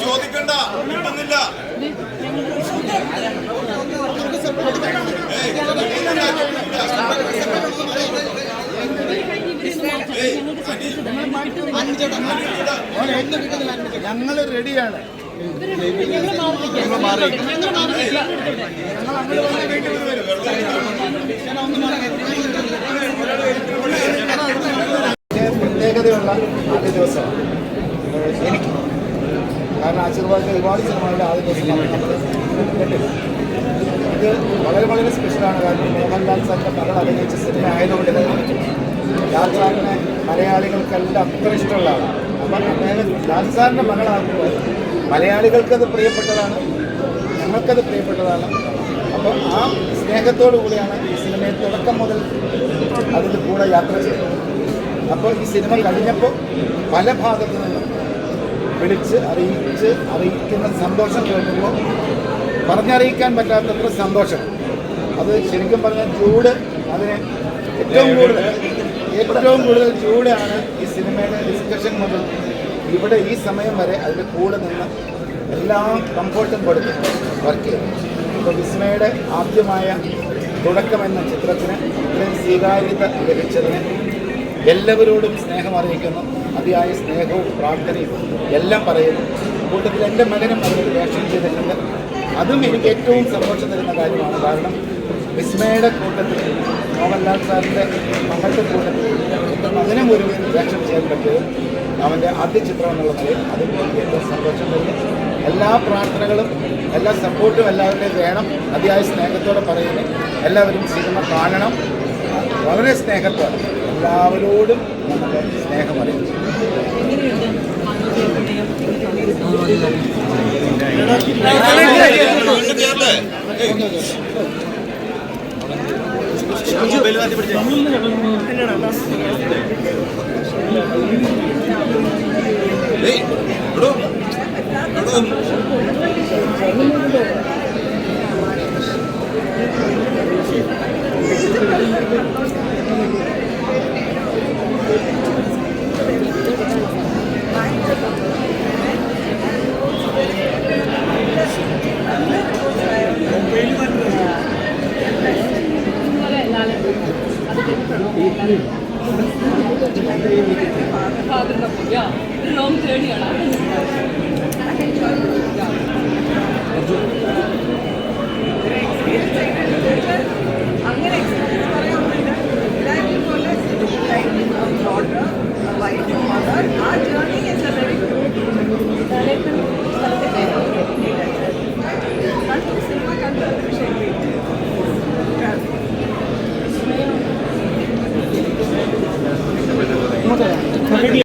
ചോദിക്കണ്ട കിട്ടുന്നില്ല. ഞങ്ങൾ റെഡിയാണ്. പ്രത്യേകതയുള്ള ആദ്യ ദിവസം എനിക്ക്, കാരണം ആശീർവാദത്തിൽ ഒരുപാട് സിനിമകളുടെ ആദ്യ ദിവസം നമ്മൾ കണ്ടിട്ടുണ്ട്. ഇത് വളരെ വളരെ സ്പെഷ്യലാണ്. കാരണം മോഹൻലാൽ സാറിൻ്റെ മകൾ അഭിനയിച്ച സിനിമ ആയതുകൊണ്ട് ലാൽ സാറിനെ മലയാളികൾക്കെല്ലാം അത്ര ഇഷ്ടമുള്ള ആളാണ്. അപ്പം അദ്ദേഹം ലാൽ സാറിൻ്റെ മകളാകുമ്പോൾ മലയാളികൾക്കത് പ്രിയപ്പെട്ടതാണ്, ഞങ്ങൾക്കത് പ്രിയപ്പെട്ടതാണ്. അപ്പം ആ സ്നേഹത്തോടു കൂടിയാണ് ഈ സിനിമയെ തുടക്കം മുതൽ അതിൻ്റെ കൂടെ യാത്ര ചെയ്തത്. അപ്പോൾ ഈ സിനിമ കഴിഞ്ഞപ്പോൾ പല ഭാഗത്തു നിന്നും വിളിച്ച് അറിയിക്കുന്ന സന്തോഷം കേൾക്കുമ്പോൾ പറഞ്ഞറിയിക്കാൻ പറ്റാത്തത്ര സന്തോഷം. അത് ശരിക്കും പറഞ്ഞാൽ ചൂട്, അതിന് ഏറ്റവും കൂടുതൽ ചൂടാണ് ഈ സിനിമയുടെ ഡിസ്കഷൻ മുതൽ ഇവിടെ ഈ സമയം വരെ അതിൻ്റെ കൂടെ നിന്ന് എല്ലാം കംഫർട്ടും കൊടുത്ത് വർക്ക് ചെയ്തു. ഇപ്പോൾ വിസ്മയുടെ ആദ്യമായ തുടക്കം എന്ന ചിത്രത്തിന് ഇത്രയും സ്വീകാര്യത ലഭിച്ചതിന് എല്ലാവരോടും സ്നേഹം അറിയിക്കുന്നു. അതിയായ സ്നേഹവും പ്രാർത്ഥനയും എല്ലാം പറയുന്നു. കൂട്ടത്തിൽ എൻ്റെ മകനും അതിൽ റിയാക്ഷൻ ചെയ്തിട്ടുണ്ട്. അതും എനിക്ക് ഏറ്റവും സന്തോഷം തരുന്ന കാര്യമാണ്. കാരണം വിസ്മയുടെ കൂട്ടത്തിൽ മോഹൻലാൽ സാറിൻ്റെ മകളുടെ കൂട്ടത്തിൽ എൻ്റെ മകനും ഒരു റിയാക്ഷൻ ചെയ്യാൻ പറ്റിയത് അവൻ്റെ ആദ്യ ചിത്രം എന്നുള്ള നിലയിൽ അതും എനിക്ക് ഏറ്റവും സന്തോഷം തരുന്നു. എല്ലാ പ്രാർത്ഥനകളും എല്ലാ സപ്പോർട്ടും എല്ലാവരുടെയും വേണം. അതിയായ സ്നേഹത്തോടെ പറയുന്നു. എല്ലാവരും സിനിമ കാണണം. വളരെ സ്നേഹത്തോടെ എല്ലാവരോടും നമുക്ക് സ്നേഹം അറിയിച്ചു. long journey.